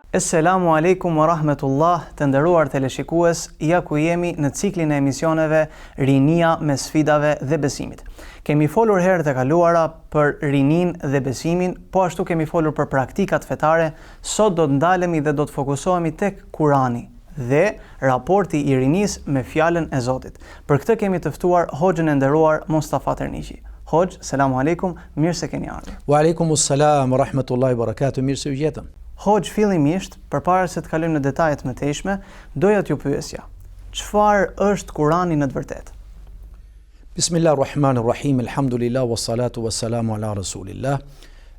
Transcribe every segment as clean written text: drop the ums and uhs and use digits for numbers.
Assalamu alaikum wa rahmetullah, të nderuar teleshikues, ja ku jemi në ciklin e emisioneve Rinia me sfidave dhe besimit. Kemi folur herët e kaluara për rinin dhe besimin, po ashtu kemi folur për praktikat fetare. Sot do të ndalemi dhe do të fokusohemi tek Kurani dhe raporti i rinis me fjalën e Zotit. Për këtë kemi të ftuar Hoxhën e nderuar Mustafa Terniqi. Hoxh, selamu alaikum, mirë se keni ardhur. Wa alaikumus salam wa rahmatullahi wa barakatuh, mirë se u gjetëm. Hoxh, fillimisht, përpara se të kalojmë në detajet më tejshme, doja t'ju pyesja. Çfarë është Kurani në të vërtetë? Bismillahirrahmanirrahim, alhamdulillah, wassalatu wassalamu ala rasulillah.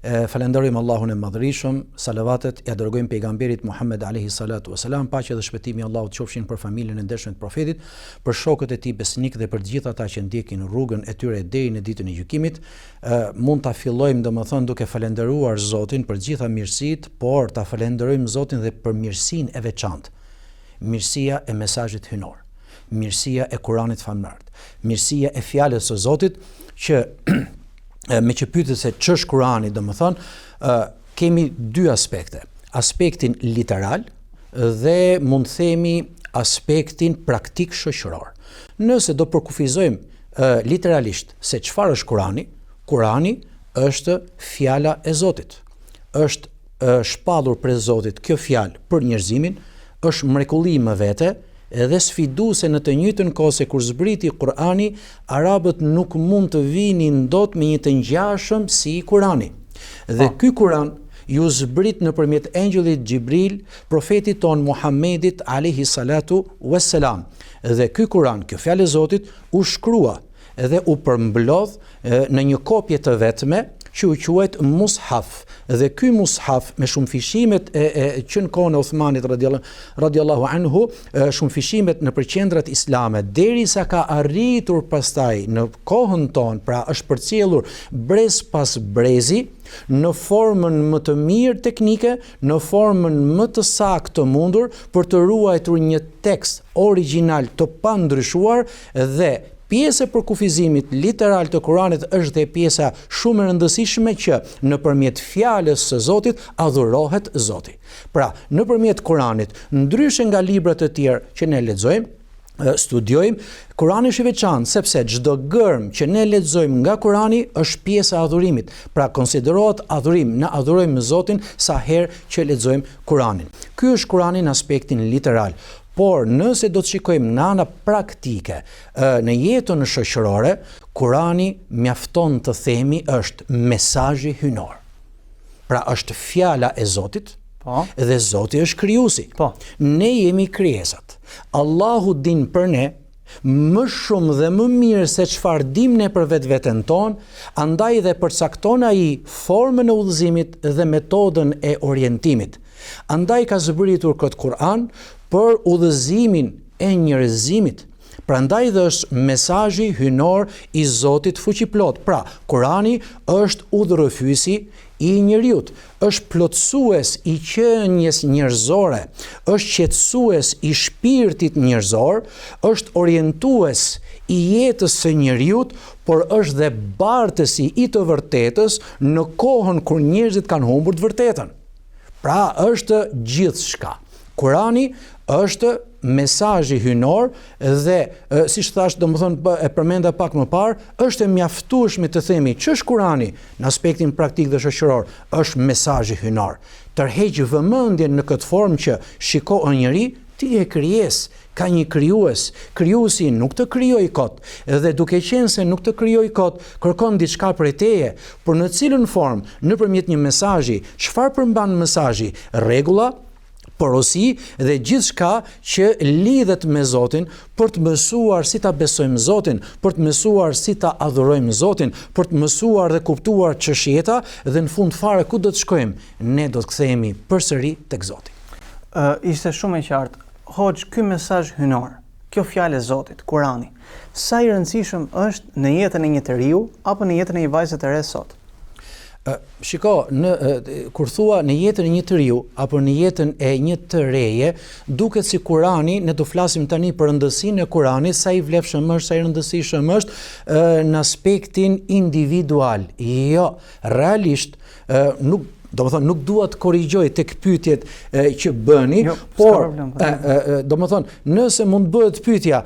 Falenderojmë Allahun e Madhërisëm, salavatet ja dërgojmë pejgamberit Muhammed alayhi salatu wassalam, paqja dhe shpëtimi i Allahut qofshin për familjen e ndershme të profetit, për shokët e tij besnik dhe për të gjithë ata që ndjekin rrugën e tyre deri në ditën e gjykimit. Mund ta fillojmë domethënë duke falendëruar Zotin për gjitha mirësitë, por ta falenderojmë Zotin dhe për mirësinë e veçantë. Mirësia e mesazhit hynor, mirësia e Kuranit famërt, mirësia e fjalës së Zotit që me që pyetët se ç'është Kurani, domethënë kemi dy aspekte. Aspektin literal dhe mund të themi aspektin praktik shoqëror. Nëse do përkufizojmë literalisht se çfarë është Kurani, Kurani është fjala e Zotit. Është shpallur për Zotit kjo fjalë për njerëzimin, është mrekulli më vete, edhe sfiduese në të njëjtën kohë se kur zbriti Kurani, arabët nuk mund të vinin dot me një të ngjashëm si Kurani. Dhe ky Kuran ju zbrit nëpërmjet engjëllit Xhibril, profetit ton Muhammedit alayhi salatu wassalam. Dhe ky Kuran, kjo fjalë e Zotit, u shkrua dhe u përmblodh në një kopje të vetme që u quajt mushaf. Dhe ky mushaf me shumë fishimet që në kohën e Uthmanit radiallahu anhu, shumë fishimet në përqendrat islame, derisa ka arritur pastaj në kohën tonë, pra është përcjellur brez pas brezi, në formën më të mirë teknike, në formën më të saktë të mundur për të ruajtur një tekst origjinal të pandryshuar. Dhe pjesë e përkufizimit literal të Kuranit është dhe pjesa shumë e rëndësishme që nëpërmjet fjalës së Zotit adhurohet Zoti. Pra, nëpërmjet Kuranit, ndryshe nga librat e tjerë që ne lexojmë, studiojmë, Kurani është i veçantë sepse çdo gërm që ne lexojmë nga Kurani është pjesë e adhurimit. Pra konsiderohet adhurim, ne adhurojmë Zotin sa herë që lexojmë Kuranin. Ky është Kurani në aspektin literal. Por nëse do të shikojmë në ana praktike, në jetën shoqërore, Kurani mjafton të themi është mesazhi hynor. Pra është fjala e Zotit, dhe Zoti është krijuesi. Ne jemi krijesat. Allahu din për ne më shumë dhe më mirë se çfarë dim ne për vetveten tonë, andaj dhe përcakton ai formën e udhëzimit dhe metodën e orientimit. Andaj ka zbritur këtë Kur'an për udhëzimin e njerëzimit. Prandaj dhe është mesazhi hynor i Zotit fuqiplot. Pra, Kurani është udhërrëfyesi i njeriut, është plotësues i qenies njerëzore, është qetësues i shpirtit njerëzor, është orientues i jetës së njeriut, por është dhe bartësi i të vërtetës në kohën kur njerëzit kanë humbur të vërtetën. Pra, është gjithçka. Kurani është mesazhi hynor dhe siç thash, domethënë e përmenda pak më parë, është e mjaftueshme të themi ç'është Kurani në aspektin praktik dhe shoqëror, është mesazhi hynor. Tërheq vëmendjen në këtë formë që shiko o njeri, ti je krijesë, ka një krijues. Krijuesi nuk të krijoi kot, dhe duke qenë se nuk të krijoi kot, kërkon diçka prej teje, por në cilën formë, nëpërmjet një mesazhi, çfarë përmban mesazhi? Rregulla, porosi dhe gjithçka që lidhet me Zotin, për të mësuar si ta besojmë Zotin, për të mësuar si ta adhurojmë Zotin, për të mësuar dhe kuptuar çështjeta, dhe në fund fare ku do të shkojmë, ne do të kthehemi përsëri tek Zoti. Ishte shumë e qartë. Hoxh, ky mesazh hynor, kjo fjalë e Zotit, Kurani, sa i rëndësishëm është në jetën e një të riu apo në jetën e një vajze të re sot? Shiko, kur thua në jetën e një të riu apo në jetën e një të reje, duket si Kurani, ne do flasim tani për rëndësinë e Kuranit, sa i vlefshëm është, sa i rëndësishëm është në aspektin individual. Jo, realisht nuk dua të korrigjoj tek pyetjet që bëni, por nëse mund bëhet pyetja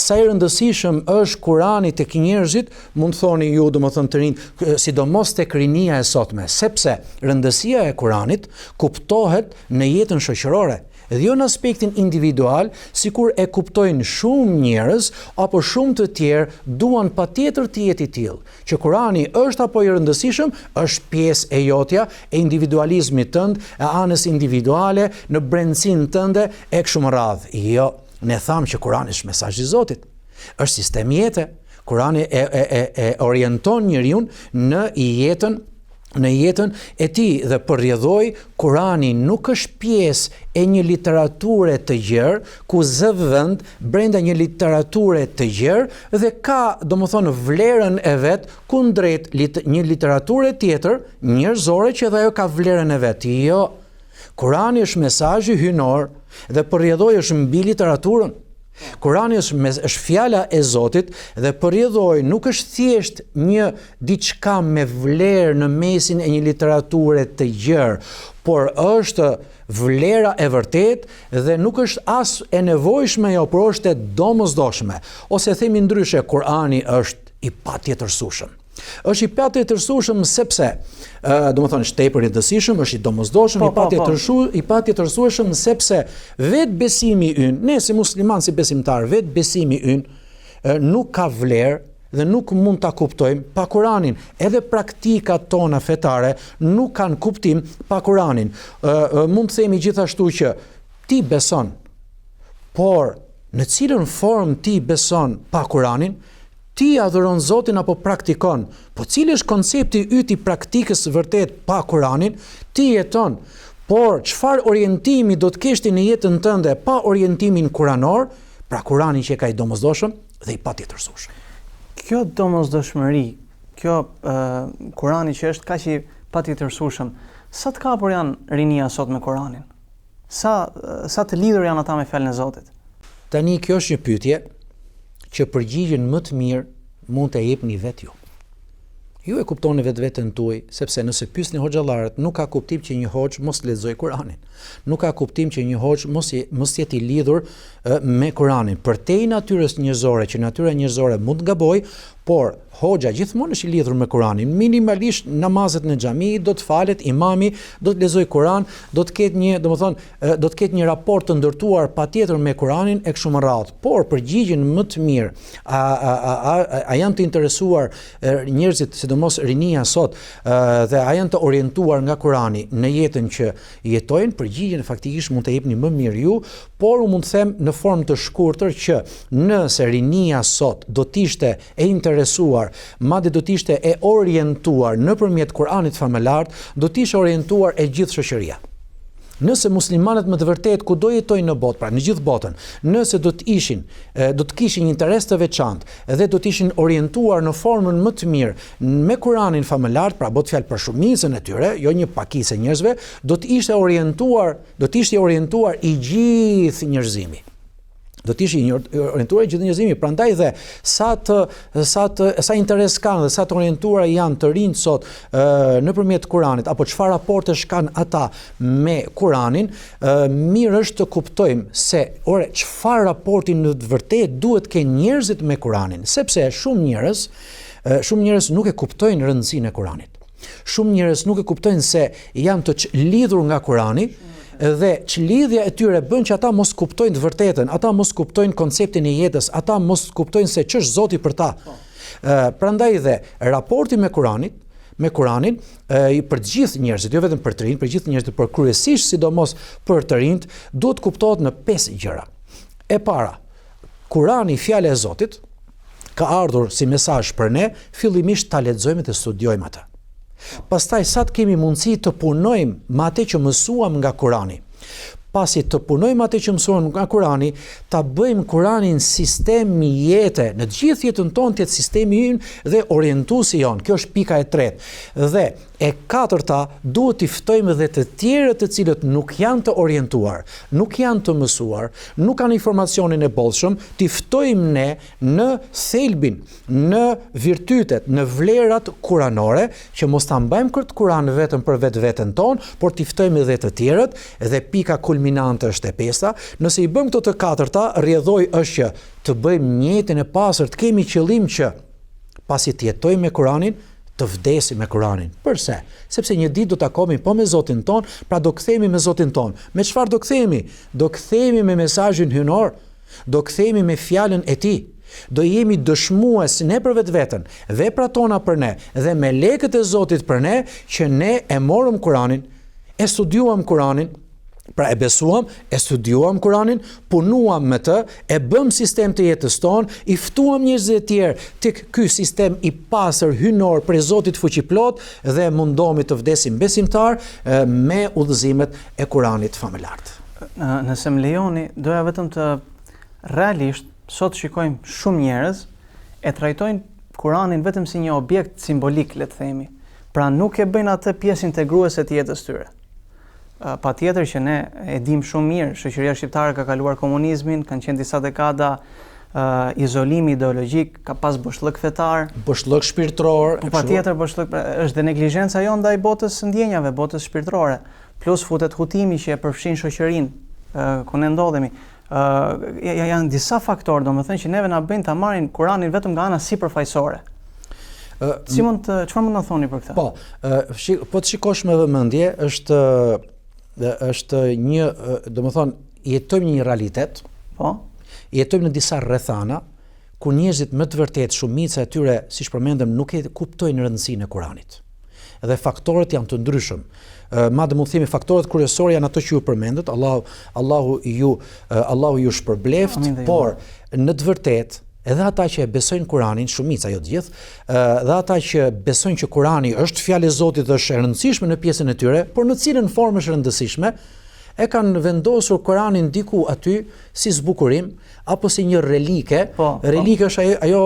sa i rëndësishëm është Kurani tek njerëzit, mund thoni ju të rinj, sidomos tek rinia e sotme, sepse rëndësia e Kuranit kuptohet në jetën shoqërore. Dhe jo në aspektin individual, sikur e kuptojnë shumë njerëz apo shumë të tjerë duan patjetër të jetë i tillë, që Kurani është apo i rëndësishëm, është pjesë e jotja, e individualizmit tënd, e anës individuale, në brendsinë tënde e kështu me radhë. Jo, ne thamë që Kurani është mesazhi i Zotit, është sistem jete. Kurani e orienton njeriu në jetën e tij dhe përrjedhoi, Kurani nuk është pjesë e një literature të gjerë, ku zë vend brenda një literature të gjerë dhe ka, vlerën e vet kundrejt një literature tjetër njerëzore që edhe ajo ka vlerën e vet. Jo, Kurani është mesazhi hyjnor dhe përrjedhoi është mbi literaturën. Kurani është fjala e Zotit dhe përrjedhoi nuk është thjesht një diçka me vlerë në mesin e një literature të gjerë, por është vlera e vërtet dhe nuk është as e nevojshme, por është e domosdoshme. Ose themi ndryshe, Kurani është i patjetërsueshëm. Është i patjetërsueshëm sepse, është tepër i rëndësishëm, është i domosdoshëm, i patjetërsueshëm sepse vetë besimi ynë, ne si musliman, si besimtar, vetë besimi ynë nuk ka vlerë dhe nuk mund ta kuptojmë pa Kuranin. Edhe praktikat tona fetare nuk kanë kuptim pa Kuranin. Mund të themi gjithashtu që ti beson, por në cilën formë ti beson pa Kuranin, ti adhuron Zotin apo praktikon, po cili është koncepti yt i praktikës vërtet pa Kuranin, ti jeton, por çfarë orientimi do të kesh ti në jetën tënde pa orientimin kuranor, pra Kurani që ka i domosdoshëm dhe i patjetërsueshëm. Kjo domosdoshmëri, kjo Kurani që është kaq i patjetërsueshëm, sa të kapur janë rinia sot me Kuranin? Sa të lidhur janë ata me fjalën e Zotit? Tani kjo është një pyetje që përgjigjen më të mirë mund të jepni vetë ju. Ju e kuptoni vetveten tuaj, sepse nëse pyesni hoxhallarët, nuk ka kuptim që një hoxh mos lexojë Kuranin. Nuk ka kuptim që një hoxh mos jetë i lidhur me Kuranin. Përtej natyrës njerëzore, që natyra njerëzore mund të gabojë, por hoxha gjithmonë është i lidhur me Kuranin. Minimalisht namazet në xhami do të falet, imami do të lexojë Kuran, do të ketë një raport të ndërtuar patjetër me Kuranin e kështu me radhë. Por përgjigjen më të mirë, a janë të interesuar njerëzit, sidomos rinia sot, dhe a janë të orientuar nga Kurani në jetën që jetojnë? Përgjigjen faktikisht mund të jepni më mirë ju, por unë mund të them në formë të shkurtër që nëse rinia sot do të ishte e interesuar, madje do të ishte e orientuar nëpërmjet Kuranit famëlar, do të ishte orientuar e gjithë shoqëria. Nëse muslimanët më të vërtet kudo jetojnë në botë, pra në gjithë botën, nëse do të kishin një interes të veçantë dhe do të ishin orientuar në formën më të mirë me Kuranin famëlar, pra bëhet fjalë për shumicën e tyre, jo një pakicë njerëzve, do të ishte orientuar i gjithë njerëzimi. Do të ishin orientuar gjithë njerëzimi, prandaj dhe sa interes kanë dhe sa të orientuara janë të rinj sot nëpërmjet Kuranit apo çfarë raportesh kanë ata me Kuranin, mirë është të kuptojmë se çfarë raporti në të vërtetë duhet të kenë njerëzit me Kuranin, sepse shumë njerëz nuk e kuptojnë rëndësinë e Kuranit. Shumë njerëz nuk e kuptojnë se janë të lidhur nga Kurani, dhe çlidhja e tyre bën që ata mos kuptojnë të vërtetën, ata mos kuptojnë konceptin e jetës, ata mos kuptojnë se ç'është Zoti për ta. Prandaj dhe raporti me Kuranin për të gjithë njerëzit, jo vetëm për të rinj, për gjithë njerëzit, por kryesisht sidomos për të rinjt, duhet kuptohet në 5 gjëra. E para, Kurani, fjala e Zotit, ka ardhur si mesazh për ne, fillimisht ta lexojmë dhe studiojmë atë. Pastaj sa të kemi mundësi të punojmë me atë që mësuam nga Kurani. pasi të punojmë atë që mësojmë nga Kurani, ta bëjmë Kuranin sistem jete, në të gjithë jetën tonë të jetë sistemi ynë dhe orientuesi jon. Kjo është pika e tretë. Dhe e katërta, duhet t'i ftojmë dhe të tjerët të cilët nuk janë të orientuar, nuk janë të mësuar, nuk kanë informacionin e bollshëm, t'i ftojmë ne në thelbin, në virtytet, në vlerat kuranore, që mos ta mbajmë këtë Kuran vetëm për vetveten tonë, por t'i ftojmë edhe të tjerët, dhe pika kulminante është e pesta. Nëse i bëjmë këto të katërta, rrjedhoi është që të bëjmë një jetën e pastër, të kemi qëllim që pasi të jetojmë me Kuranin, të vdesim me Kuranin. Përse? Sepse një ditë do të takohemi po me Zotin ton, pra do kthehemi me Zotin ton. Me çfarë do kthehemi? Do kthehemi me mesazhin hynor, do kthehemi me fjalën e Tij. Do jemi dëshmues ne për vetveten, veprat tona për ne dhe me lekët e Zotit për ne, që ne e morëm Kuranin, e studiuam Kuranin, pra e besuam, e studiuam Kuranin, punuam me të, e bëm sistem të jetës tonë, i ftuam njerëz të tjerë tek ky sistem i pastër hynor prej Zotit fuqiplot dhe mundohemi të vdesim besimtar me udhëzimet e Kuranit famëlart. Nëse më lejoni, doja vetëm të realisht sot shikojmë shumë njerëz e trajtojnë Kuranin vetëm si një objekt simbolik, le të themi. Pra nuk e bëjnë atë pjesë integruese të jetës tyre. Patjetër që ne e dim shumë mirë, shoqëria shqiptare ka kaluar komunizmin, kanë qenë disa dekada izolimi ideologjik, ka pas boshllëk fetar, boshllëk shpirtëror. Patjetër boshllëk është dhe neglizhenca jon ndaj botës së ndjenjave, botës shpirtërore, plus futet hutimi që e përfshin shoqërinë ku ne ndodhemi. Janë disa faktorë, domethënë që neve na bëjnë ta marrin Kuranin vetëm nga ana sipërfaqësore. Çfarë mund na thoni për këtë? Po të shikosh me vëmendje, është një, domethënë jetojmë një realitet. Po. Jetojmë në disa rrethana ku njerëzit më të vërtet, shumica e tyre, siç përmendëm, nuk e kuptojnë rëndësinë e Kuranit. Dhe faktorët janë të ndryshëm. Madje mund të themi faktorët kryesorë janë ato që ju përmendët, Allahu ju shpërbleft, por në të vërtetë edhe ata që e besojnë Kuranin, shumica, jo të gjithë, dhe ata që besojnë që Kurani është fjalë e Zotit dhe është e rëndësishme në pjesën e tyre, por në cilën formë është rëndësishme, e kanë vendosur Kuranin diku aty si zbukurim apo si një relike. Relike është ajo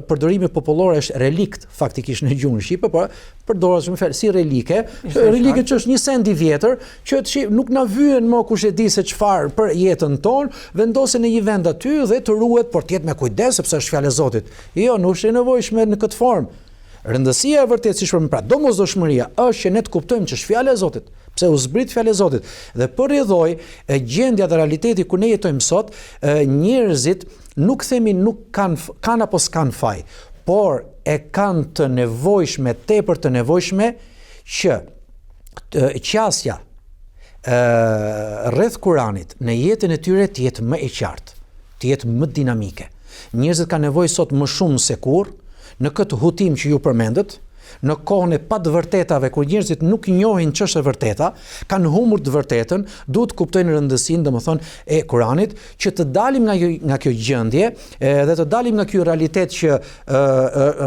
përdorimi popullor është relikt faktikisht në gjuhën shqipe, por përdoret më fal si relike. Relike që është një send i vjetër që nuk na vyen më kush e di se çfarë për jetën tonë, vendosen në një vend aty dhe të ruhet, por të jetë me kujdes sepse është fjalë e Zotit. Jo, nuk është e nevojshme në këtë formë. Rëndësia e vërtetë, siç pra domosdoshmëria është që ne të kuptojmë që është fjalë e Zotit, pse u zbrit fjalë e Zotit. Dhe për rrjedhoi gjendja dhe realiteti ku ne jetojmë sot, njerëzit nuk themi nuk kanë apo s'kan faj, por e kanë të nevojshme, tepër të nevojshme që qasja rreth Kuranit në jetën e tyre të jetë më e qartë, të jetë më dinamike. Njerëzit kanë nevojë sot më shumë se kurrë në këtë hutim që ju përmendët, në kohën e pa të vërtetave, kur njerëzit nuk njohin ç'është e vërteta, kanë humbur të vërtetën, duhet të kuptojnë rëndësinë, domethënë, e Kuranit, që të dalim nga kjo gjendje dhe të dalim nga ky realitet që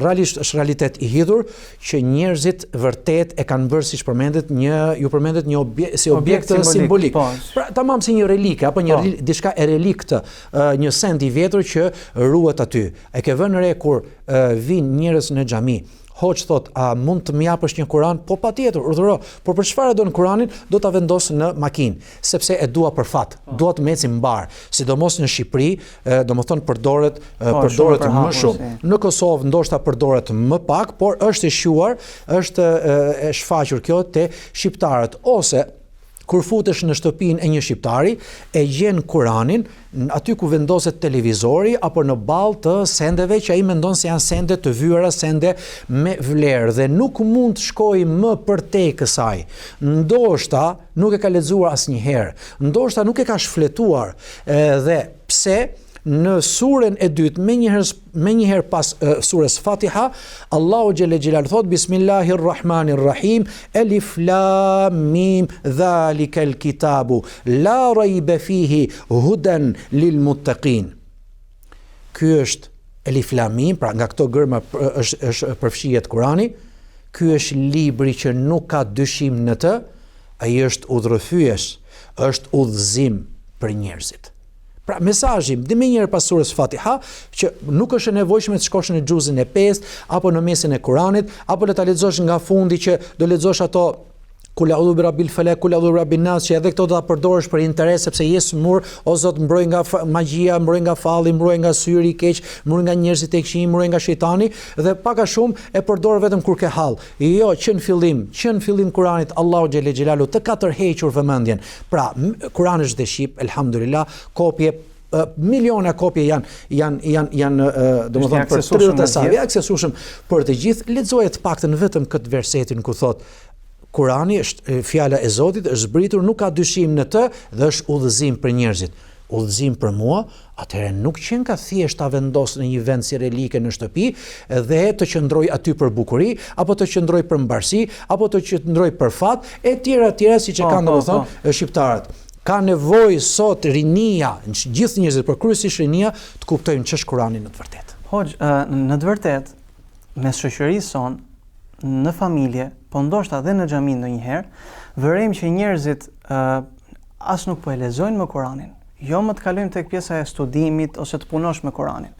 realisht është realitet i hidhur, që njerëzit vërtet e kanë bërë, siç përmendet, ju përmendet si objekt simbolik. Pra, tamam si një relike apo diçka e relikt, një send i vjetër që ruhet aty. E ke vënë re kur vinë njerëz në xhami, hoç thot, a mund të më japësh një Kur'an? Po patjetër, urdhëro. Por për çfarë do në Kur'anin? Do ta vendos në makinë, sepse e dua për fat. Dua të më eci mbar. Sidomos në Shqipëri, domethënë përdoret më shumë. Në Kosovë ndoshta përdoret më pak, por është e shuar, është e shfaqur kjo te shqiptarët, ose kur futesh në shtëpinë e një shqiptari, e gjen Kuranin aty ku vendoset televizori apo në ballë të sendeve që ai mendon se janë sende të vyera, sende me vlerë dhe nuk mund të shkojë më përtej kësaj. Ndoshta nuk e ka lexuar asnjëherë, ndoshta nuk e ka shfletuar, dhe pse në surën e dytë, me njëherë pas surës Fatiha, Allahu xhelle xhelal thot Bismillahirrahmanirrahim, Elif Lam Mim, Dhalikal kitabu la rayba fihi hudan lil muttaqin. Ky është Elif Lam Mim, pra nga këto gërma është përfshihet Kurani. Ky është libri që nuk ka dyshim në të, ai është udhërrëfyes, është udhëzim për njerëzit. Pra mesazhi dhe më njëherë pas surës Fatiha që nuk është e nevojshme të shkosh në xhuzin e 5 apo në mesin e Kuranit apo le ta lexosh nga fundi që do lexosh ato Kul a'udhu bi rabbil falaq, kul a'udhu bi rabbin nas, që edhe këto do ta përdorësh për interes sepse je smur, o Zot mbroj nga magjia, mbroj nga falli, mbroj nga syri i keq, mbroj nga njerëzit e këqij, mbroj nga shejtani dhe pak a shumë e përdor vetëm kur ke hall. Jo, që në fillim Kuranit Allahu xhelle xhelalu të ka tërhequr vëmendjen. Pra, Kurani është dhe shqip, elhamdulillah, kopje miliona kopje janë domethënë për 30 savi aksesueshëm për të gjithë. Lexoje të paktën vetëm këtë versetin ku thotë Kurani është fjala e Zotit, është zbritur, nuk ka dyshim në të dhe është udhëzim për njerëzit. Udhëzim për mua, atëherë nuk qenë ka thjesht ta vendos në një vend si relike në shtëpi dhe të qëndroj aty për bukuri, apo të qëndroj për mbarsi, apo të qëndroj për fat, e tjera siç e kanë domethënë shqiptarët. Ka nevojë sot rinia, gjithë njerëzit, por kryesisht rinia, të kuptojnë ç'është Kurani në të vërtetë. Hoxh, në të vërtetë, mes shoqërisë son, në familje, po ndoshta edhe në xhami ndonjëherë, vërejmë që njerëzit as nuk po e lexojnë më Kuranin. Jo më të kalojmë tek pjesa e studimit ose të punosh me Kuranin.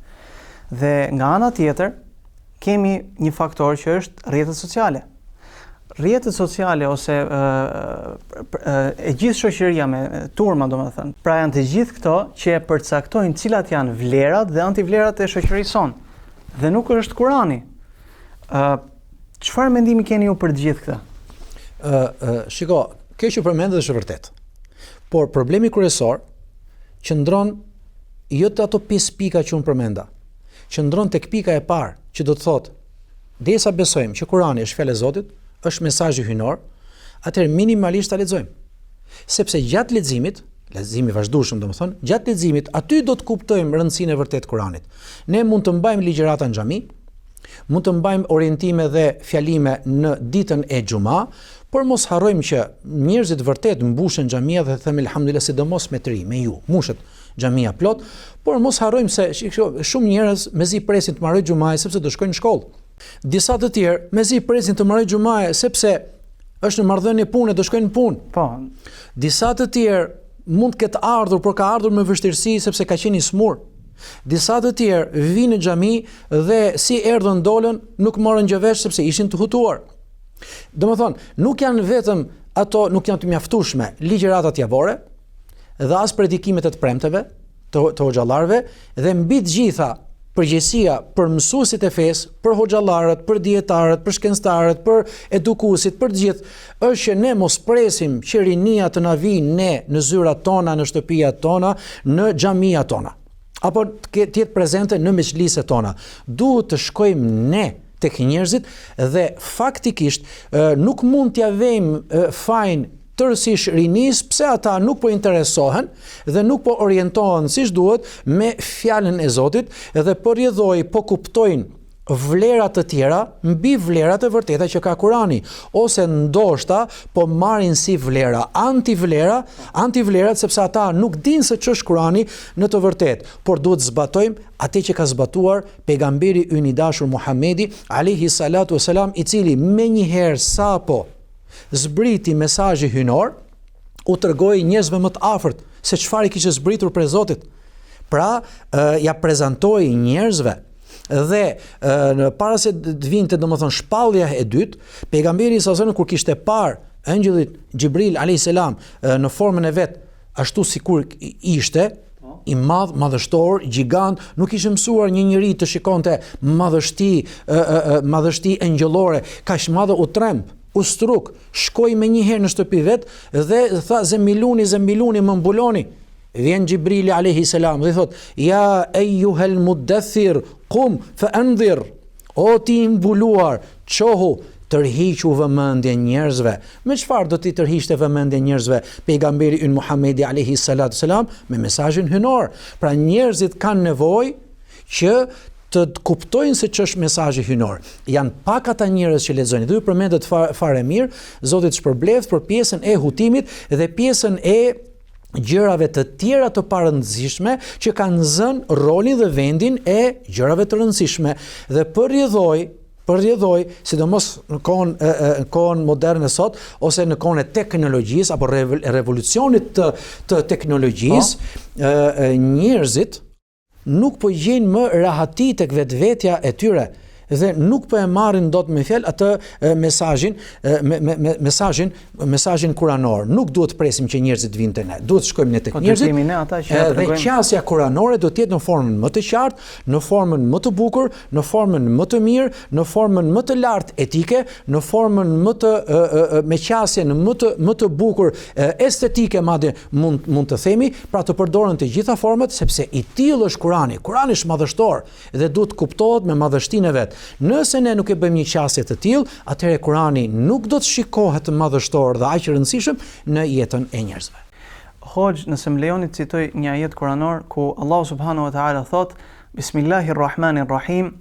Dhe nga ana tjetër, kemi një faktor që është rrjetet sociale. Rrjetet sociale ose e gjithë shoqëria me turma, domethënë. Pra janë të gjithë këto që e përcaktojnë cilat janë vlerat dhe antivlerat e shoqërisë son. Dhe nuk është Kurani. Çfarë mendimi keni ju për të gjithë këtë? Shiko, kjo që përmendet është vërtet. Por problemi kryesor qëndron jo te ato 5 pika që unë përmenda. Qëndron tek pika e parë, që do të thotë, derisa besojmë që Kurani është fjalë e Zotit, është mesazhi hyjnor, atëherë minimalisht ta lexojmë. Sepse gjatë leximit, leximi vazhdueshëm domethënë, gjatë leximit aty do të kuptojmë rëndësinë e vërtetë të Kuranit. Ne mund të mbajmë ligjërata në xhami, mund të mbajmë orientime dhe fjalime në ditën e xhuma, por mos harrojmë që njerëzit vërtet mbushen xhamia dhe them elhamdulillah sidomos me të ri, me ju, mushet xhamia plot, por mos harrojmë se shumë njerëz mezi presin të marrojë xhumaj sepse do shkojnë në shkollë. Disa të tjerë mezi presin të marrojë xhumaj sepse është në marrëdhënie pune, do shkojnë në punë. Po. Disa të tjerë mund të ketë ardhur, por ka ardhur me vështirësi sepse ka qenë i smur. Disa të tjerë vinë në xhami dhe si erdhën dolën nuk morën gjë vesh sepse ishin të hutuar. Domethënë, nuk janë vetëm ato, nuk janë të mjaftueshme ligjëratat javore dhe as predikimet e të premteve të hoxhallarëve dhe mbi të gjitha përgjegjësia për mësuesit e fesë, për hoxhallarët, për dietarët, për shkencëtarët, për edukuesit, për të gjithë, është që ne mos presim që rinia të na vijë ne në zyrat tona, në shtëpiat tona, në xhamiat tona, apo të jetë prezente në mexhliset tona. Duhet të shkojmë ne tek njerëzit dhe faktikisht nuk mund t'ja vëjmë fajin tërësisht rinis, pse ata nuk po interesohen dhe nuk po orientohen siç duhet me fjalën e Zotit dhe po rrjedhoi, po kuptojnë vlerat të tjera mbi vlerat e vërteta që ka Kurani, ose ndoshta po marrin si vlera antivlerat sepse ata nuk dinë se ç'është Kurani në të vërtetë, por duhet zbatojmë atë që ka zbatuar pejgamberi ynë i dashur Muhamedi alayhi salatu wasalam, i cili menjëherë sapo zbriti mesazhi hyjnor, u tregoi njerëzve më të afërt se çfarë i kishte zbritur prej Zotit. Pra, ja prezantoi njerëzve dhe në para se të vinte domethënë shpallja e dytë, pejgamberi sa kur kishte parë angjëllit Xhibril alayhis salam në formën e vet, ashtu sikur ishte i madh, madhështor, gjigant, nuk ishte mësuar një njeri të shikonte madhështi angjëllore, kaq madhe u tremb, u struk, shkoi më një herë në shtëpi vet dhe tha zemiluni më mbuloni. Vjen Xhibrili alayhi salam dhe thot: "Ja ayyuhal muddathir, qum fa anzir." O ti mbuluar, çohu, tërhiqu vëmendjen njerëzve. Me çfarë do t'i tërhiqte vëmendjen njerëzve pejgamberi ynë Muhamedi alayhi salatu salam? Me mesazhin hyjnor. Pra njerëzit kanë nevojë që të kuptojnë se ç'është mesazhi hyjnor. Janë pak ata njerëz që lexojnë. Dhe ju përmendet fare mirë, Zoti shpërbleft për pjesën e hutimit dhe pjesën e gjërave të tjera të parëndësishme që kanë zënë rolin dhe vendin e gjërave të rëndësishme dhe përrjedhoi përrjedhoj, sidomos në kohën moderne sot, ose në kohën e teknologjisë apo revolucionit të teknologjisë, njerëzit nuk po gjejnë më rahati tek vetvetja e tyre dhe nuk po e marrin dot me fjalë atë mesazhin kuranor. Nuk duhet presim që njerëzit vinë te ne. Duhet shkojmë ne tek njerëzit. Dhe qasja kuranore do të jetë në formën më të qartë, në formën më të bukur, në formën më të mirë, në formën më të lartë etike, në formën më të me qasjen më të bukur estetike madje mund të themi, pra të përdoren të gjitha format sepse i tillë është Kurani. Kurani është madhështor dhe duhet kuptohet me madhështinë e vet. Nëse ne nuk e bëjmë një qasje të tillë, atëherë Kurani nuk do të shikohet madhështor dhe aq i rëndësishëm në jetën e njerëzve. Hoxh, nëse më lejoni të citoj një ajet kuranor ku Allahu subhanahu wa taala thot: Bismillahirrahmanirrahim,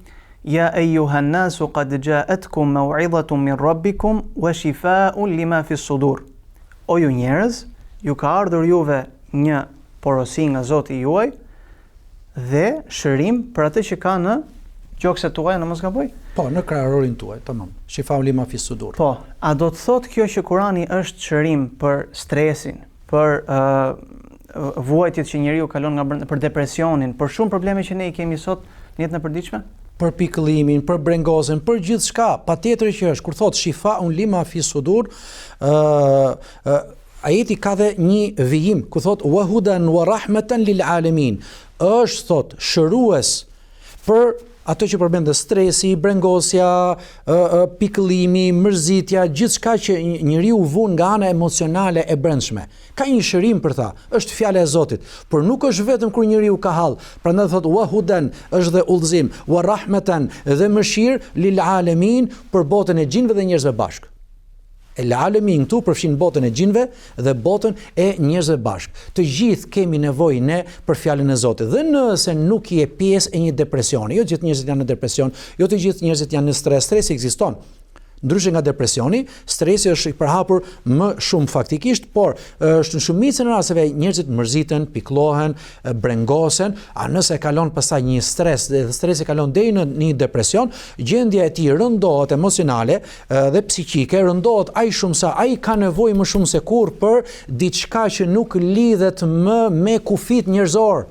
Ya ayyuhan nasu qad ja'atkum maw'izatun min rabbikum wa shifaa'un lima fi s-sudur. O ju njerëz, ju ka ardhur juve një porosi nga Zoti juaj dhe shërim për atë që ka në gjokset tuaja, në mos gaboj? Po, në kraharorin tuaj, tamam. Shifaa'un lima fi s-sudur. Po, a do të thotë kjo që Kurani është shërim për stresin, për vuajtjet që njeriu kalon nga për depresionin, për shumë probleme që ne i kemi sot në jetën e përditshme? Për pikëllimin, për brengozën, për gjithçka, patjetër që është. Kur thotë shifaa'un lima fi s-sudur, ajeti ka dhe një vijim ku thotë wa hudan wa rahmatan lil alamin. Është thotë shërues për ato që përmendë stresi, brengosja, pikëllimi, mërzitja, gjithçka që njeriu vun nga ana emocionale e brendshme. Ka një shërim për ta, është fjala e Zotit, por nuk është vetëm kur njeriu ka hall. Prandaj thotë wa hudan është dhe udhëzim, wa rahmatan dhe mëshirë lil alamin për botën e gjinëve dhe njerëzve bashkë. El alamin këtu përfshin botën e gjinëve dhe botën e njerëzve bashkë. Të gjithë kemi nevojë ne për fjalën e Zotit. Dhe nëse nuk je pjesë e një depresioni, jo të gjithë njerëzit janë në depresion, jo të gjithë njerëzit janë në stres, stresi ekziston. Ndryshe nga depresioni, stresi është i përhapur më shumë faktikisht, por është në shumicën e rasteve njerëzit mërziten, pikëllohen, brengosen, a nëse kalon pastaj një stres dhe stresi kalon deri në një depresion, gjendja e tij rëndohet emocionale dhe psiqike, rëndohet aq shumë sa ai ka nevojë më shumë se kurrë për diçka që nuk lidhet më me kufit njerëzor.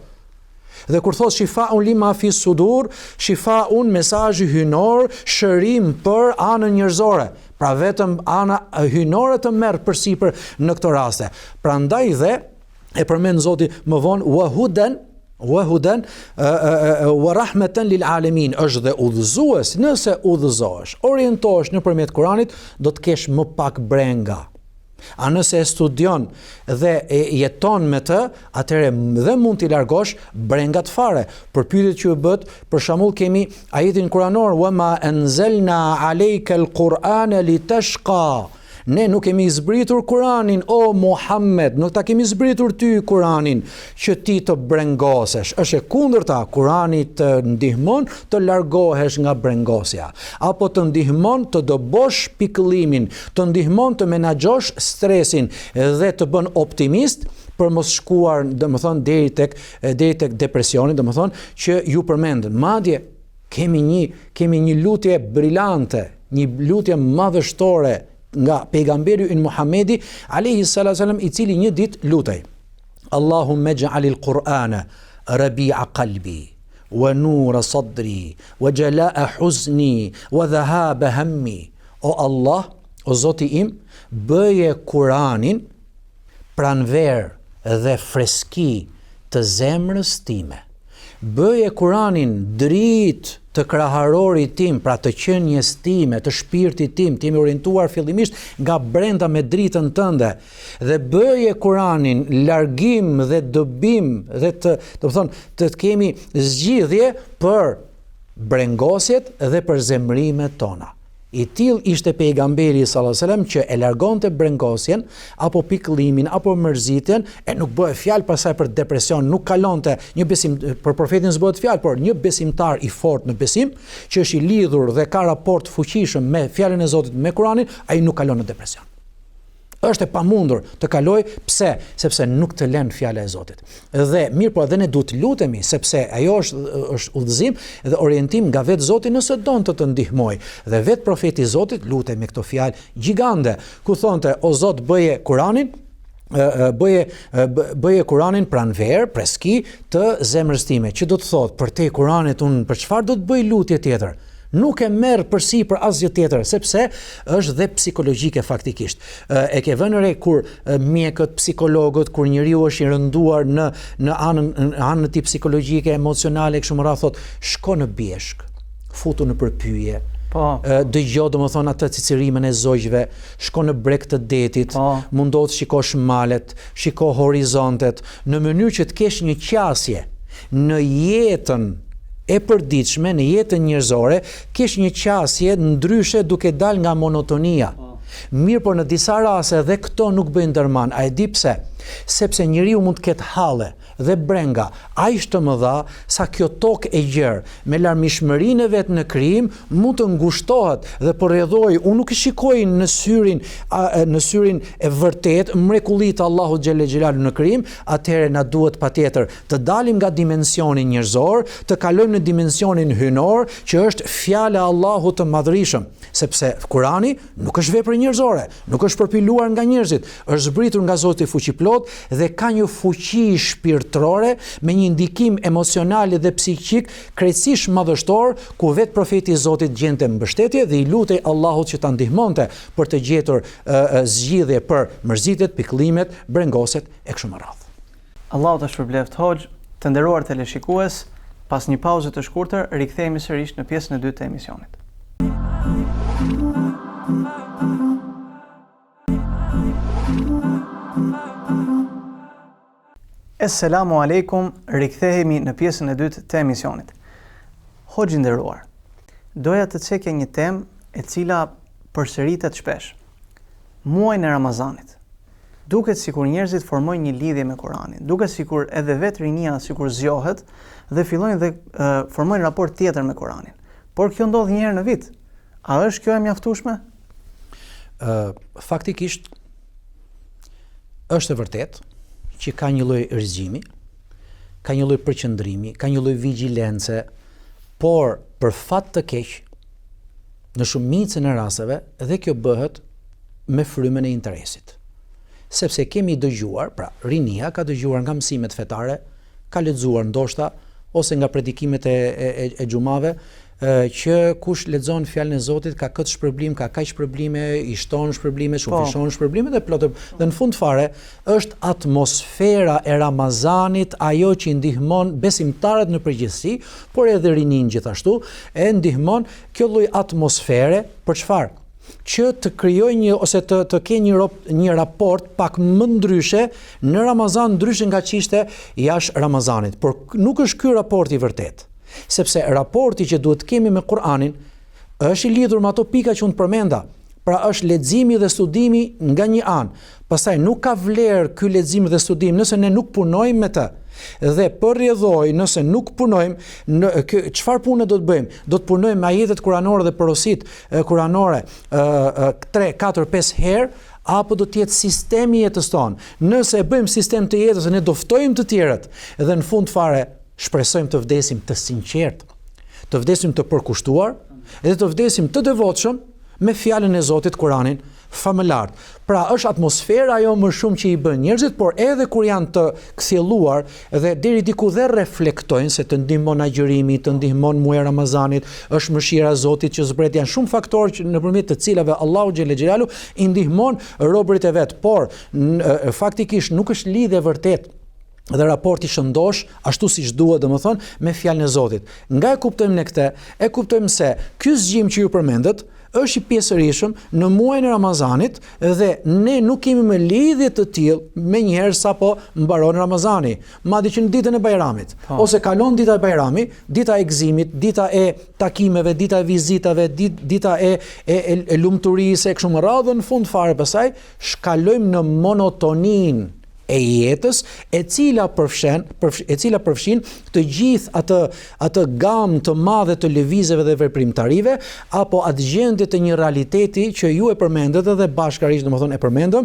Dhe kur thos shifaa'un lima fi s-sudur, shifaa'un mesazhi hynor, shërim për anën njerëzore. Pra vetëm ana hynore të merr përsipër në këto raste. Prandaj dhe e përmend Zoti më vonë wa hudan wa rahmatan lil alamin, është dhe udhëzues. Nëse udhëzohesh, orientohesh nëpërmjet Kuranit, do të kesh më pak brenga. A nëse e studion dhe jeton me të, atëherë dhe mund t'i largosh brengat fare. Për pyetjet që u bët, për shembull kemi ajetin kuranor wa ma anzalna alayka al-Qur'ana litashqa. Ne nuk kemi zbritur Kuranin, o Muhammed, nuk ta kemi zbritur ty Kuranin që ti të brengosesh. Është e kundërta, Kurani të ndihmon të largohesh nga brengosja, apo të ndihmon të dobosh pikëllimin, të ndihmon të menaxhosh stresin dhe të bën optimist për mos shkuar, domethënë deri tek depresioni, domethënë që ju përmendën. Madje kemi një lutje brillante, një lutje madhështore nga pejgamberi ynë Muhamedi alayhi sallam, i cili një ditë lutej: Allahumma ij'alil Qur'ana rabi'a qalbi wa nura sadri wa jala'a huzni wa dhahaba hammi. O Allah, o Zoti im, bëje Kur'anin pranver dhe freski të zemrës time. Bëje Kur'anin dritë të kraharorit tim, pra të qenies time, të shpirtit tim, të jemi orientuar fillimisht nga brenda me dritën tënde, dhe bëje Kur'anin largim dhe dobim dhe të kemi zgjidhje për brengosjet dhe për zemrimet tona. I till ishte pejgamberi sallallahu alajhi wasallam që e largonte brengosjen apo pikëllimin apo mërzitjen, e nuk bëhe fjalë pasaj për depresion, nuk kalonte një besim për profetin s'bëhet fjalë, por një besimtar i fortë në besim që është i lidhur dhe ka raport fuqishëm me fjalën e Zotit, me Kuranin, ai nuk kalon në depresion. Është e pamundur të kaloj. Pse? Sepse nuk të lën fjala e Zotit. Dhe mirë, po edhe ne duhet të lutemi, sepse ajo është udhëzim dhe orientim nga vetë Zoti nëse don të ndihmoj. Dhe vetë profeti i Zotit lutej me këto fjalë gjigande, ku thonte: O Zot, bëje Kur'anin bëje Kur'anin pranver, preski të zemrës time. Që do të thotë, për te Kur'anit unë për çfarë do të bëj lutje tjetër? Nuk e merr përsipër asgjë tjetër, sepse është dhe psikologjike faktikisht. E ke vënë re kur mjekët, psikologët, kur njeriu është i rënduar në anën e tij psikologjike, emocionale, kështu më radh, thotë, shko në bjeshk, futu në përpyje. Dëgjoj domethënë atë cicirimin e zogjve, shko në breg të detit, mundohet shikosh malet, shiko horizontet, në mënyrë që të kesh një qasje në jetën e përditshme, në jetën njerëzore, kesh një qasje ndryshe duke dal nga monotonia. Mirë, por në disa raste edhe këto nuk bëjnë ndërman. A e di pse? Sepse njeriu mund të ketë halle dhe brenga aq të mëdha sa kjo tokë e gjerë, me larmishmërinë e vet në krijim, mund të ngushtohet dhe po rrjedhoj. Unë nuk e shikoj në syrin e vërtet mrekullitë Allahu xhelle xhelalu në krijim. Atëherë na duhet patjetër të dalim nga dimensioni njerëzor, të kalojmë në dimensionin hynor, që është fjala e Allahut të Madhërisëm, sepse Kurani nuk është vepër njerëzore, nuk është përpiluar nga njerëzit, është zbritur nga Zoti fuqiplot dhe ka një fuqi shpirtërore me një ndikim emocional dhe psikik krejtësisht madhështor, ku vetë profeti i Zotit gjente mbështetje dhe i lutej Allahut që ta ndihmonte për të gjetur zgjidhje për mërzitet, pikëllimet, brengoset e kështu me radhë. Allahu të shpërbleft Hoxh. Të nderuar teleshikues, pas një pauze të shkurtër, rikthehemi sërish në pjesën e dytë të emisionit. Assalamu alaikum, rikthehemi në pjesën e dytë të emisionit. Hoxh i nderuar, doja të cekja një temë e cila përsëritet shpesh. Muajin e Ramazanit. Duket sikur njerëzit formojnë një lidhje me Kur'anin. Duket sikur edhe vetë rinia sikur zgjohet dhe fillojnë dhe formojnë raport tjetër me Kur'anin. Por kjo ndodh një herë në vit. A është kjo e mjaftueshme? Faktikisht është e vërtetë që ka një lloj rrezimi, ka një lloj përqendrimi, ka një lloj vigjilence, por për fat të keq, në shumicën e rasteve, dhe kjo bëhet me frymën e interesit. Sepse kemi dëgjuar, pra rinia ka dëgjuar nga mësimet fetare, ka lexuar ndoshta ose nga predikimet e xhumave, që kush lexon fjalën e Zotit ka këtë shpërblim, ka kaq shpërblime, i shton shpërblime, shufishon shpërblime dhe plotë. Dhe në fund fare është atmosfera e Ramazanit ajo që ndihmon besimtarët në përgjithësi, por edhe rinin gjithashtu, e ndihmon kjo lloj atmosfere për çfarë? Që të krijoj ose të kenë një raport pak më ndryshe në Ramazan, ndryshe nga ç'ishte jashtë Ramazanit. Por nuk është ky raporti i vërtet. Sepse raporti që duhet kemi me Kur'anin është i lidhur me ato pika që unë përmenda. Pra është leximi dhe studimi nga një anë. Pastaj nuk ka vlerë ky lexim dhe studim nëse ne nuk punojmë me të. Dhe për rrjedhoj, nëse nuk punojmë, çfarë pune do të bëjmë? Do të punojmë me ajetet kuranore dhe porosit kuranore 3, 4, 5 herë, apo do të jetë sistemi i jetës tonë? Nëse e bëjmë sistem të jetës, ne do ftojmë të tjerët dhe në fund fare shpresojmë të vdesim të sinqert, të vdesim të përkushtuar, edhe të vdesim të devotshëm me fjalën e Zotit Kur'anin famëlar. Pra është atmosfera ajo më shumë që i bën njerëzit, por edhe kur janë të kthjelluar dhe deri diku dhe reflektojnë se të ndihmon agjërimi, të ndihmon muaji Ramazanit, është mëshira e Zotit që zbret, janë shumë faktorë që nëpërmjet të cilave Allahu xhelle xhelalu i ndihmon robërit e vet, por faktikisht nuk është lidhje vërtet dhe raporti shëndosh ashtu siç duhet, domethënë, me fjalën e Zotit. Nga e kuptojmë ne këtë, e kuptojmë se ky zgjim që ju përmendët është i pjesërisëm në muajin e Ramazanit dhe ne nuk kemi më lidhje të tillë menjëherë sapo mbaron Ramazani, madje që në ditën e Bajramit, ose kalon dita e Bajramit, dita e gëzimit, dita e takimeve, dita e vizitave, dita e lumturisë e kështu me radhë, në fund fare pastaj shkalojmë në monotoninë e jetës, e cila përfshin të gjithë atë gamë të madhe të lëvizjeve dhe veprimtarive, apo atë gjendje të një realiteti që ju e përmendët dhe bashkarisht domethënë e përmendëm,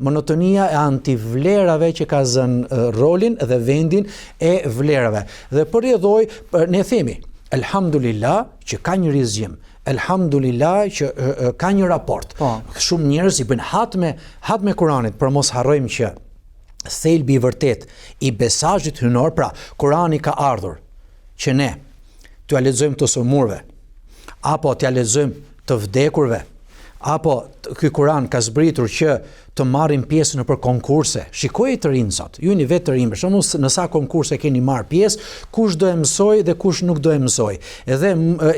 monotonia e antivlerave që ka zënë rolin dhe vendin e vlerave. Dhe përrjedhoj, ne themi, elhamdulillah që ka një rizgjim, elhamdulillah që ka një raport. Shumë njerëz i bëjnë hat me Kuranit, për mos harrojmë që thelbi i vërtet i mesazhit hyjnor, pra Kurani ka ardhur që ne t'ja lexojmë të sëmurve, apo t'ja lexojmë të vdekurve, apo ky Kuran ka zbritur që të marrin pjesë në për konkurse. Shikoj të rinë sot, ju një vetë të rinë, për shembull në sa konkurse keni marrë pjesë, kush do e mësoj dhe kush nuk do e mësoj. Edhe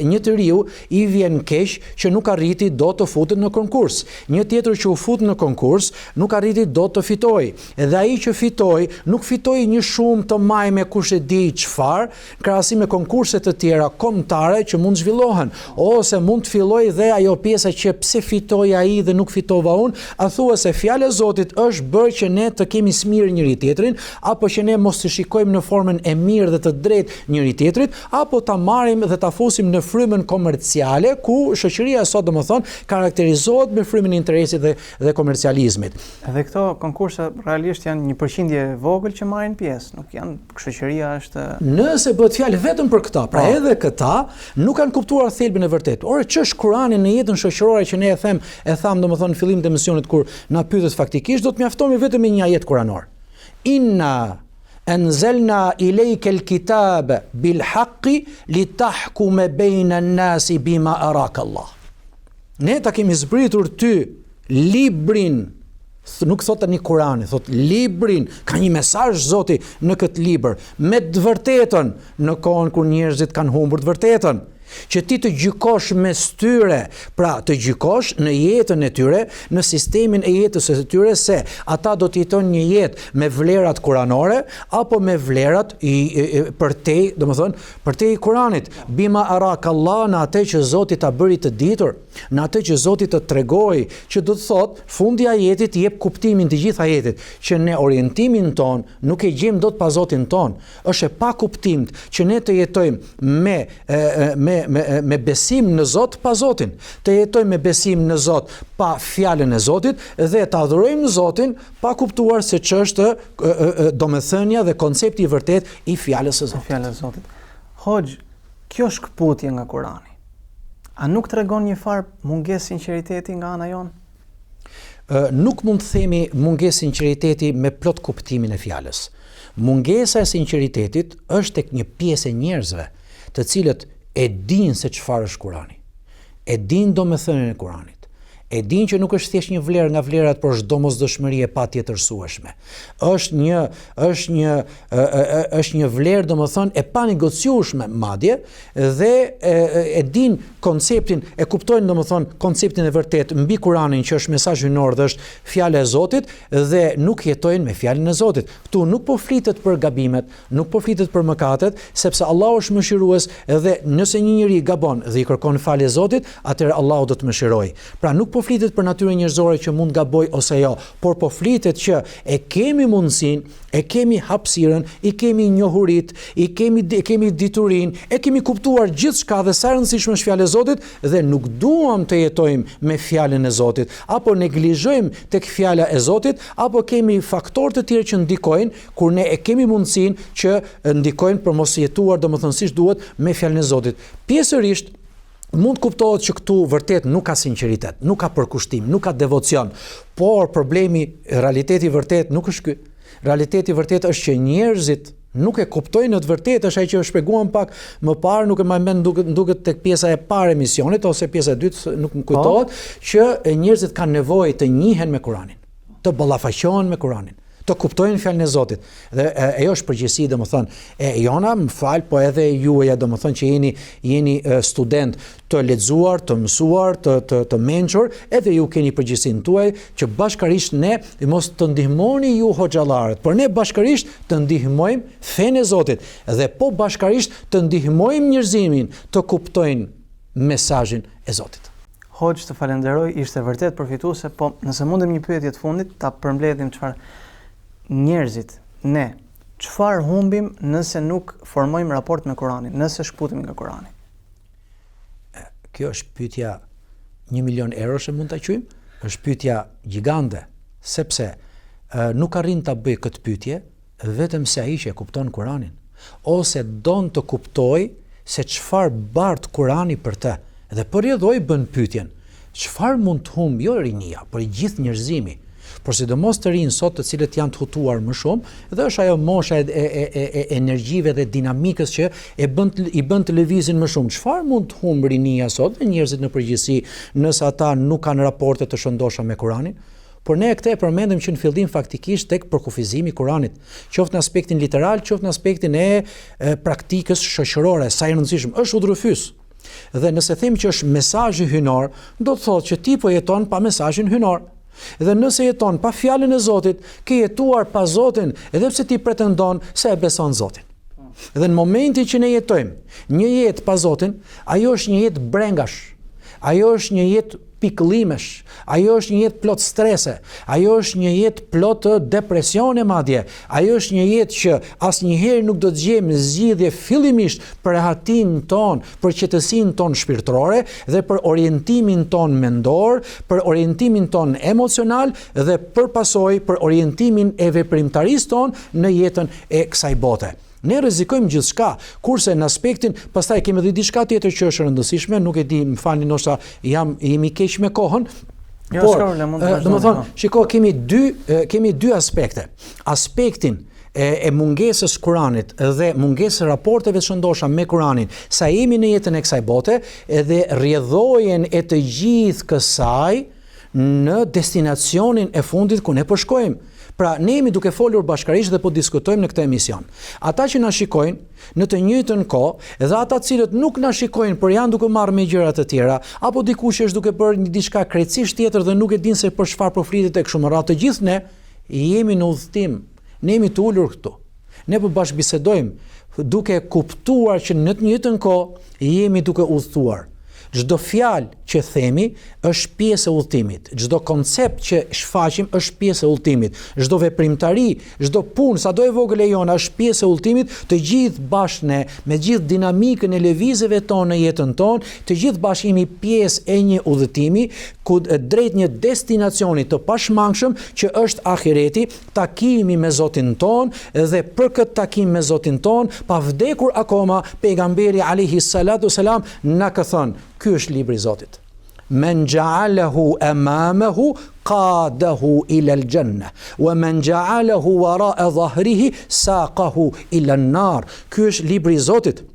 një të riu i vjen keq që nuk arriti do të futet në konkurs. Një tjetër që u fut në konkurs nuk arriti do të fitoj. Edhe ai që fitoi nuk fitoi një shumë të maj me kush e di çfarë, krahasim me konkurse të tjera kombëtare që mund zhvillohen, ose mund të fillojë dhe ajo pjesa që pse fitoi ai dhe nuk fitova unë, a thua se fjala e Zotit është bërë që ne të kemi smirë njëri tjetrin, apo që ne mos të shikojmë në formën e mirë dhe të drejtë njëri tjetrit, apo ta marrim dhe ta fusim në frymën komerciale, ku shoqëria sot domethënë karakterizohet me frymën e interesit dhe komercializmit. Edhe këto konkurse realisht janë një përqindje e vogël që marrin pjesë, nuk janë, shoqëria është. Nëse bëhet fjalë vetëm për këta, pra edhe këta nuk kanë kuptuar thelbin e vërtetë. Ora ç'është Kurani në jetën shoqërore që ne e tham domethënë në fillim të emisionit kur na pyetët faktikisht, do të mjaftohemi vetëm me një ajet kuranor. Inna anzalna ilayka al-kitaba bil haqqi litahkuma bayna an-nasi bima araka Allah. Ne ta kemi zbritur ty librin, nuk thot tani Kurani, thot librin, ka një mesazh Zoti në këtë libër, me të vërtetën në kohën kur njerëzit kanë humbur të vërtetën, që ti të gjykosh mes tyre, pra të gjykosh në jetën e tyre, në sistemin e jetës së tyre, se ata do të jetojnë një jetë me vlerat kuranore apo me vlerat përtej, domethënë përtej Kuranit, bima arak Allah, në atë që Zoti ta bëri të ditur, në atë që Zoti të tregoi, që do të thotë fundi i ajetit jep kuptimin të gjithë ajetit, që ne orientimin ton nuk e gjejmë dot pa Zotin ton. Është e pa kuptimt që ne të jetojmë me besim në Zot pa Zotin, të jetojmë me besim në Zot pa fjalën e Zotit dhe të adhurojmë Zotin pa kuptuar se ç'është domethënia dhe koncepti i vërtet i fjalës së Zotit. Hoxh, kjo shkputje nga Kurani, a nuk tregon një farë mungesë sinqeriteti nga ana jonë? Nuk mund të themi mungesë sinqeriteti me plot kuptimin e fjalës. Mungesa e sinqeritetit është tek një pjesë e njerëzve, të cilët e din se çfarë është Kurani, e din domethënien e Kuranit, e din që nuk është thjesht një vlerë nga vlerat, por është domosdoshmëri e patjetërsueshme. Është një vlerë domethënë e panegociueshme madje, dhe e din konceptin, e kuptojnë domethënë konceptin e vërtet mbi Kuranin, që është mesazh hyjnor dhe është fjala e Zotit, dhe nuk jetojnë me fjalën e Zotit. Ktu nuk po flitet për gabimet, nuk po flitet për mëkatet, sepse Allahu është mëshirues, dhe nëse një njeri gabon dhe i kërkon falje Zotit, atëherë Allahu do të mëshirojë. Pra nuk po flitet për natyrën njerëzore që mund gaboj ose jo, por po flitet që e kemi mundësinë, e kemi hapësirën, i kemi njohurit, i kemi diturinë, e kemi kuptuar gjithçka dhe sa e rëndësishme është fjala e Zotit, dhe nuk duam të jetojmë me fjalën e Zotit, apo neglizhojmë tek fjala e Zotit, apo kemi faktorë të tjerë që ndikojnë kur ne e kemi mundësinë që ndikojnë për mos jetuar domethënë siç duhet me fjalën e Zotit. Pjesërisht mund kuptohet që këtu vërtet nuk ka sinqeritet, nuk ka përkushtim, nuk ka devocion, por problemi, realiteti vërtet nuk është ky. Realiteti vërtet është që njerëzit nuk e kuptojnë në të vërtetë, është ai që shpjeguam pak më parë, nuk e më mend duket tek pjesa e parë e emisionit ose pjesa e dytë, nuk më kujtohet, që njerëzit kanë nevojë të njihen me Kuranin, të ballafaqohen me Kuranin, të kuptojnë fjalën e Zotit. Dhe ajo është përgjegjësi domethënë e jona, më fal, po edhe juaja domethënë që jeni student të lexuar, të mësuar, të mençur, edhe ju keni përgjegjësinë tuaj që bashkarisht ne mos të ndihmoni ju hoxhallarët, por ne bashkarisht të ndihmojmë fenë e Zotit dhe po bashkarisht të ndihmojmë njerëzimin të kuptojnë mesazhin e Zotit. Hoxh, të falenderoj, ishte vërtet përfituese, po nëse mundem një pyetje të fundit, ta përmbledhim çfarë njerëzit, ne, çfarë humbim nëse nuk formojmë raport me Kur'anin, nëse shkputemi nga Kur'ani? Kjo është pyetja 1 milion eurosh mund ta quajmë, është pyetja gjigande, sepse nuk arrin ta bëj këtë pyetje vetëm se ai që e kupton Kur'anin, ose don të kuptoj se çfarë bart Kur'ani për të. Dhe përjedhoi bën pyetjen, çfarë mund të humb jo rinia, por i gjithë njerëzimi, por sidomos të rinë sot të cilët janë të hutuar më shumë, dhe është ajo mosha e energjive dhe dinamikës që i bën të lëvizin më shumë. Çfarë mund të humb rinia sot dhe njerëzit në përgjithësi nëse ata nuk kanë raporte të shëndosha me Kur'anin? Por ne këtë e përmendëm që në fillim faktikisht tek përkufizimi i Kuranit, qoftë në aspektin literal, qoftë në aspektin e praktikës shoqërore, sa e rëndësishme, është udhërfys. Dhe nëse them që është mesazhi hynor, do të thotë që ti po jeton pa mesazhin hynor. Dhe nëse jeton pa fjalën e Zotit, ke jetuar pa Zotin, edhe pse ti pretendon se e beson Zotin. Dhe në momentin që ne jetojmë një jetë pa Zotin, ajo është një jetë brengash, ajo është një jetë pikëllimesh, ajo është një jetë plot strese, ajo është një jetë plot depresione madje, ajo është një jetë që asnjëherë nuk do të gjejmë zgjidhje fillimisht për rehatin ton, për qetësinë ton shpirtërore dhe për orientimin ton mendor, për orientimin ton emocional dhe përpasoj për orientimin e veprimtarisë ton në jetën e kësaj bote. Ne rrezikojmë gjithçka, kurse në aspektin, pastaj kemi edhe diçka tjetër që është e rëndësishme, nuk e di, më falni, ndoshta jemi keq me kohën. Jo, domethënë, shiko, kemi dy aspekte. Aspektin e mungesës Kuranit dhe mungesës raporteve të shëndosha me Kuranin, sa jemi në jetën e kësaj bote, edhe rrjedhojen e të gjithë kësaj në destinacionin e fundit ku ne po shkojmë. Pra, ne jemi duke folur bashkërisht dhe po diskutojmë në këtë emision. Ata që na shikojnë në të njëjtën kohë dhe ata cilët nuk na shikojnë por janë duke marrë me gjëra të tjera, apo dikush është duke bërë një diçka krejtësisht tjetër dhe nuk e din se për çfarë po flitet tek shumë radhë, të gjithë ne jemi në udhtim. Ne jemi të ulur këtu. Ne po bashkëbisedojmë duke kuptuar që në të njëjtën kohë jemi duke udhëtuar. Çdo fjalë që themi është pjesë e udhëtimit. Çdo koncept që shfaqim është pjesë e udhëtimit. Çdo veprimtari, çdo punë, sado e vogël e jona, është pjesë e udhëtimit. Të gjithë bashkë ne, me gjithë dinamikën e lëvizjeve tonë në jetën tonë, të gjithë bashkë jemi pjesë e një udhëtimi ku drejt një destinacioni të pashmangshëm që është ahireti, takimi me Zotin ton, dhe për këtë takim me Zotin ton, pa vdekur akoma, pejgamberi alayhi salatu selam na ka thënë, ky është libri i Zotit. Men ja'alahu amamahu qadahu ila al-janna wa man ja'alahu wara'a dhahrihi saqahu ila an-nar. Ky është libri i Zotit.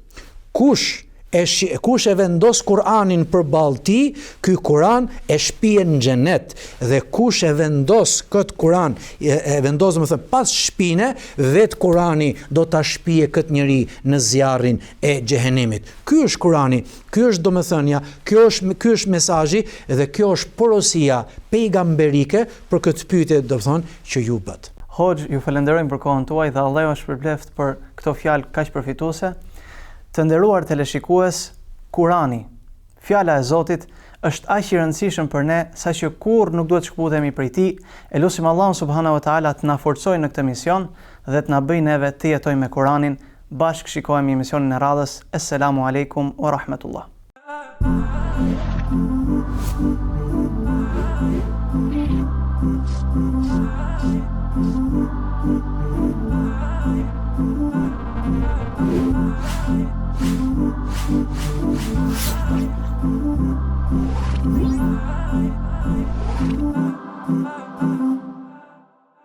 Kush e vendos Kur'anin përballë tij, ky Kur'an e shpihen në xhenet, dhe kush e vendos kët Kur'an, e vendos domethënë pas shpine, vet Kur'ani do ta shpije kët njeri në zjarrin e xhehenemit. Ky është Kur'ani, ky është domethënia, ky është mesazhi dhe kjo është porosia pejgamberike për këtë pyetje, domethënë që ju bët. Hoxh, ju falenderojmë për kohën tuaj dhe Allahu ju shpërbleft për këto fjalë kaq përfituese. Të nderuar teleshikues, Kurani, fjala e Zotit, është aq i rëndësishëm për ne sa që kurrë nuk duhet shkputemi prej tij. E lutim Allahun subhanahu wa taala të na forcojë në këtë mision dhe të na bëjë neve të jetojmë me Kuranin. Bashkë shikojmë emisionin e radhës. Assalamu alaikum wa rahmatullah.